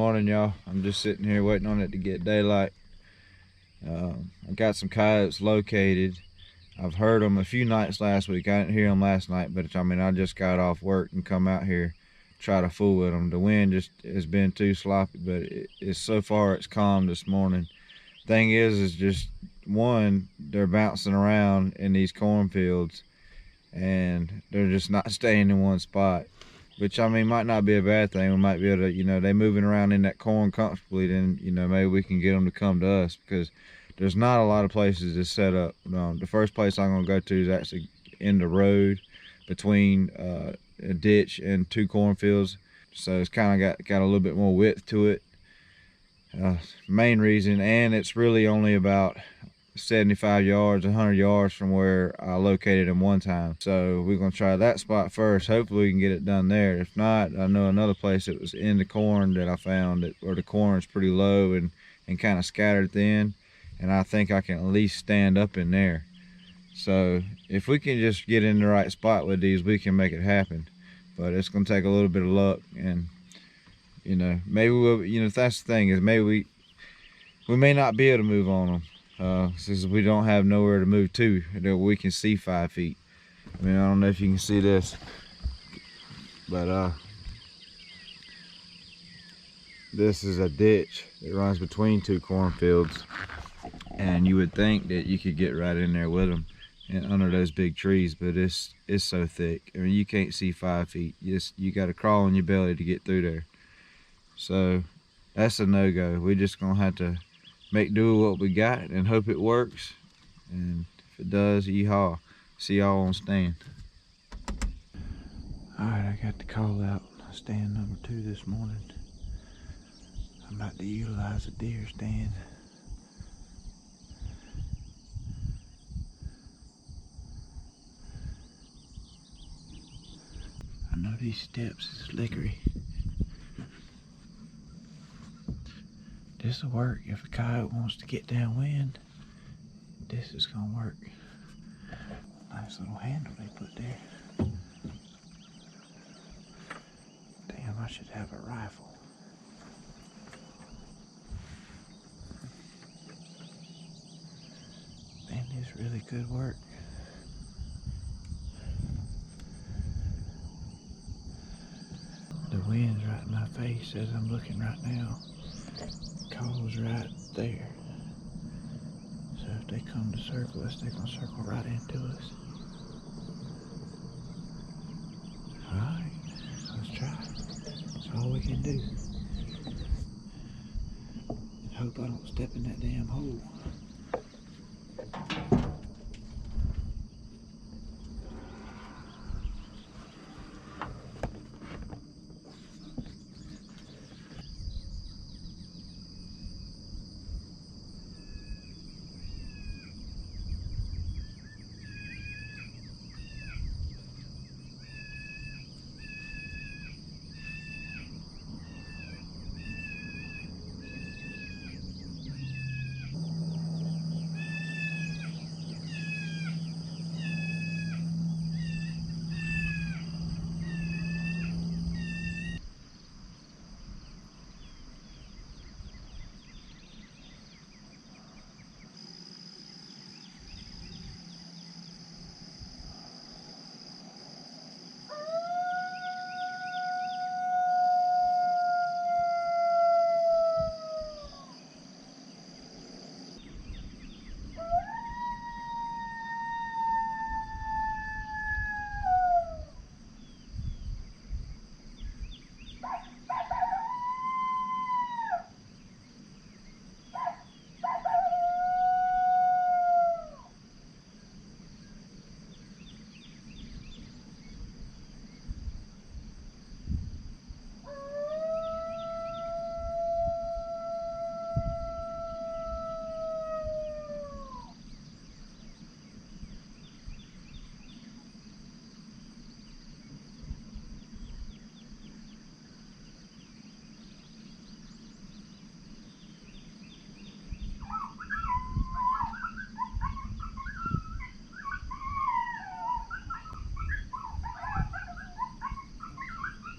Morning, y'all. I'm just sitting here waiting on it to get daylight. I got some coyotes located. I've heard them a few nights last week. I didn't hear them last night, but I just got off work and come out here try to fool with them. The wind just has been too sloppy, but it's so far it's calm this morning. Thing is just one, they're bouncing around in these cornfields and they're just not staying in one spot, which might not be a bad thing. We might be able to, they moving around in that corn comfortably, then maybe we can get them to come to us, because there's not a lot of places to set up. The first place I'm gonna go to is actually in the road between a ditch and two cornfields, so it's kind of got a little bit more width to it. Main reason, and it's really only about 75 yards, 100 yards from where I located them one time. So we're gonna try that spot first. Hopefully we can get it done there. If not, I know another place that was in the corn that I found where the corn is pretty low and kind of scattered thin, and I think I can at least stand up in there. So if we can just get in the right spot with these, we can make it happen. But it's gonna take a little bit of luck, and maybe we'll, if that's the thing, is maybe we may not be able to move on them. Since we don't have nowhere to move to that we can see 5 feet. I don't know if you can see this, but this is a ditch that runs between two cornfields, and you would think that you could get right in there with them and under those big trees, but it's so thick. You can't see 5 feet. You got to crawl on your belly to get through there. So that's a no-go. We're just gonna have to make do with what we got and hope it works. And if it does, yeehaw. See y'all on stand. Alright, I got the call out stand number 2 this morning. I'm about to utilize a deer stand. I know these steps is slickery. This'll work if a coyote wants to get downwind. This is gonna work. Nice little handle they put there. Damn, I should have a rifle. Man, this really could work. The wind's right in my face as I'm looking right now. Call's right there. So if they come to circle us, they're gonna circle right into us. Alright, let's try. That's all we can do. Hope I don't step in that damn hole.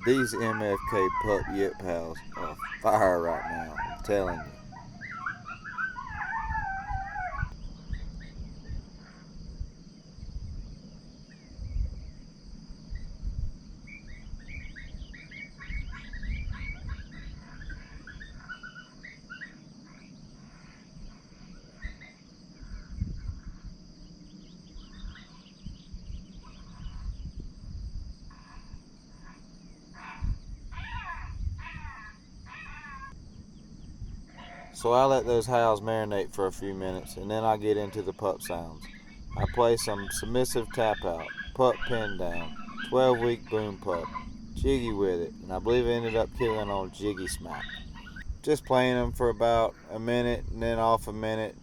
These MFK pup yip pals are fire right now, I'm telling you. So I let those howls marinate for a few minutes, and then I get into the pup sounds. I play some submissive tap out, pup pin down, 12-week boom pup, jiggy with it, and I believe I ended up killing on jiggy smack. Just playing them for about a minute and then off a minute.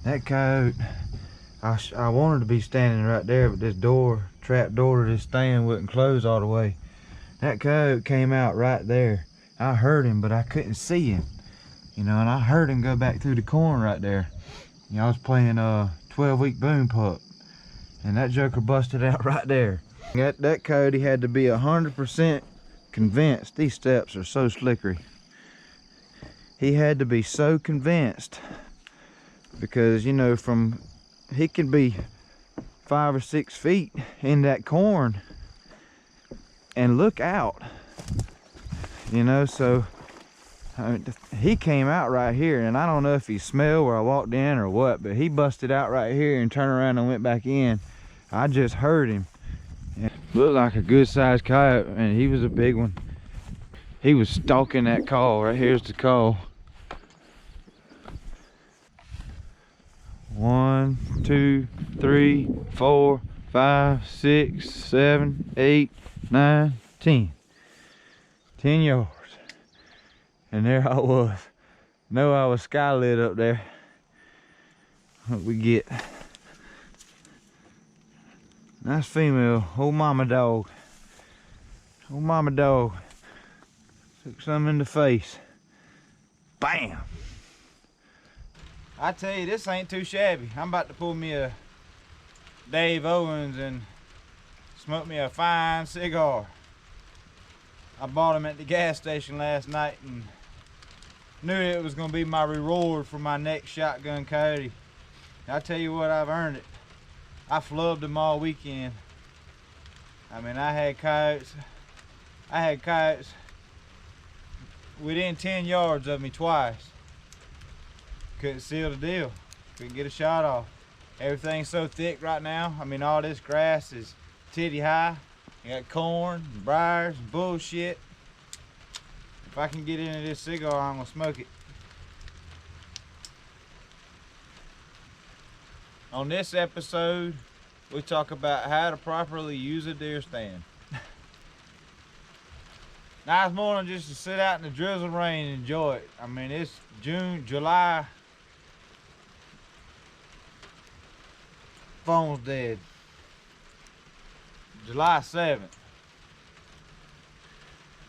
That coyote, I wanted to be standing right there, but this trap door to this stand wouldn't close all the way. That coyote came out right there. I heard him, but I couldn't see him. And I heard him go back through the corn right there. I was playing 12-week boom pup, and that joker busted out right there. That coyote had to be 100% convinced. These steps are so slickery. He had to be so convinced because he could be 5 or 6 feet in that corn and look out, so he came out right here, and I don't know if he smelled where I walked in or what, but he busted out right here and turned around and went back in. I just heard him. It looked like a good sized coyote, and he was a big one. He was stalking that call. Right here's the call. 1, 2, 3, 4, 5, 6, 7, 8, 9, 10. 10 yards. And there I was. Know I was sky lit up there. What we get? Nice female. Old mama dog. Old mama dog. Took some in the face. Bam! I tell you, this ain't too shabby. I'm about to pull me a Dave Owens and smoke me a fine cigar. I bought them at the gas station last night and knew it was gonna be my reward for my next shotgun coyote. I tell you what, I've earned it. I flubbed them all weekend. I mean, I had coyotes within 10 yards of me twice. Couldn't seal the deal. Couldn't get a shot off. Everything's so thick right now. I mean, all this grass is titty high. You got corn, and briars, and bullshit. If I can get into this cigar, I'm gonna smoke it. On this episode, we talk about how to properly use a deer stand. Nice morning just to sit out in the drizzle rain and enjoy it. I mean, it's July phone's dead. July 7th.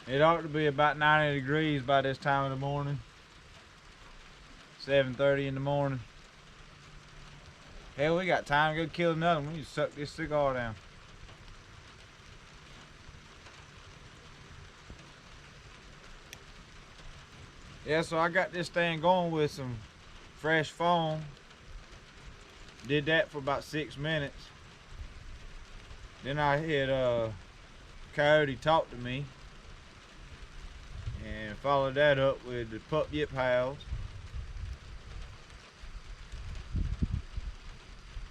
It ought to be about 90 degrees by this time of the morning. 7:30 in the morning. Hell, we got time to go kill another one. We need to suck this cigar down. Yeah, so I got this thing going with some fresh foam. Did that for about 6 minutes. Then I had Coyote talk to me. And followed that up with the pup yip howls.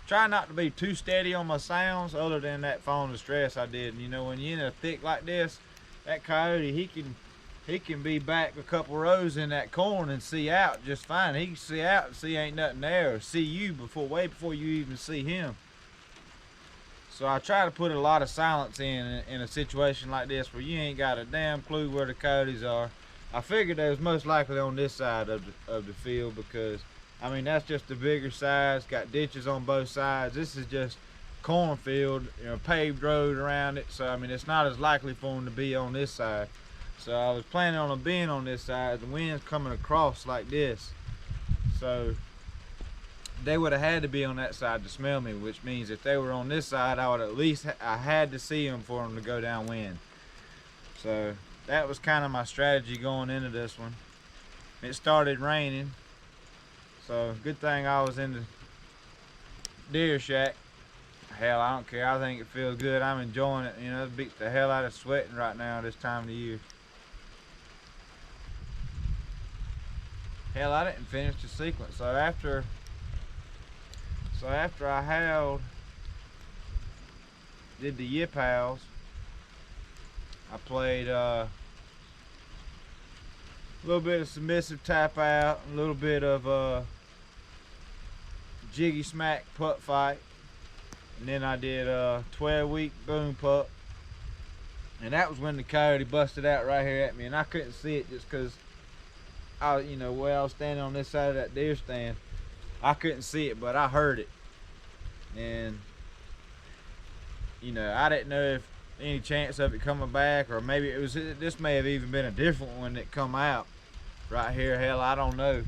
Try not to be too steady on my sounds other than that phone distress I did. And you know, when you're in a thick like this, that coyote, he can be back a couple rows in that corn and see out just fine. He can see out and see ain't nothing there, or see you way before you even see him. So I try to put a lot of silence in a situation like this where you ain't got a damn clue where the coyotes are. I figured they was most likely on this side of the field because, I mean, that's just the bigger size, got ditches on both sides. This is just cornfield, you know, paved road around it. So, I mean, it's not as likely for them to be on this side. So I was planning on them being on this side. The wind's coming across like this. So they would have had to be on that side to smell me, which means if they were on this side, I would at least, I had to see them for them to go downwind. So that was kind of my strategy going into this one. It started raining, so good thing I was in the deer shack. Hell, I don't care. I think it feels good. I'm enjoying it. You know, it beats the hell out of sweating right now this time of the year. Hell, I didn't finish the sequence. So after I howled, did the yip howls, I played a little bit of submissive tap out, a little bit of jiggy smack pup fight, and then I did a 12-week boom pup, and that was when the coyote busted out right here at me, and I couldn't see it just because you know, where I was standing on this side of that deer stand, I couldn't see it, but I heard it. And you know, I didn't know if any chance of it coming back, or maybe it was, this may have even been a different one that come out right here. Hell, I don't know.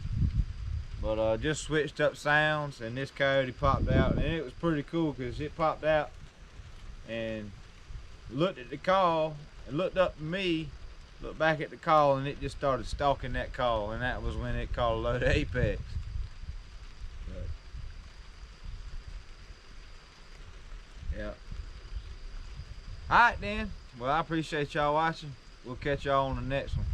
But just switched up sounds, and this coyote popped out, and it was pretty cool because it popped out and looked at the call and looked up at me, looked back at the call, and it just started stalking that call, and that was when it called a load of apex. But, yeah. Alright then, well, I appreciate y'all watching. We'll catch y'all on the next one.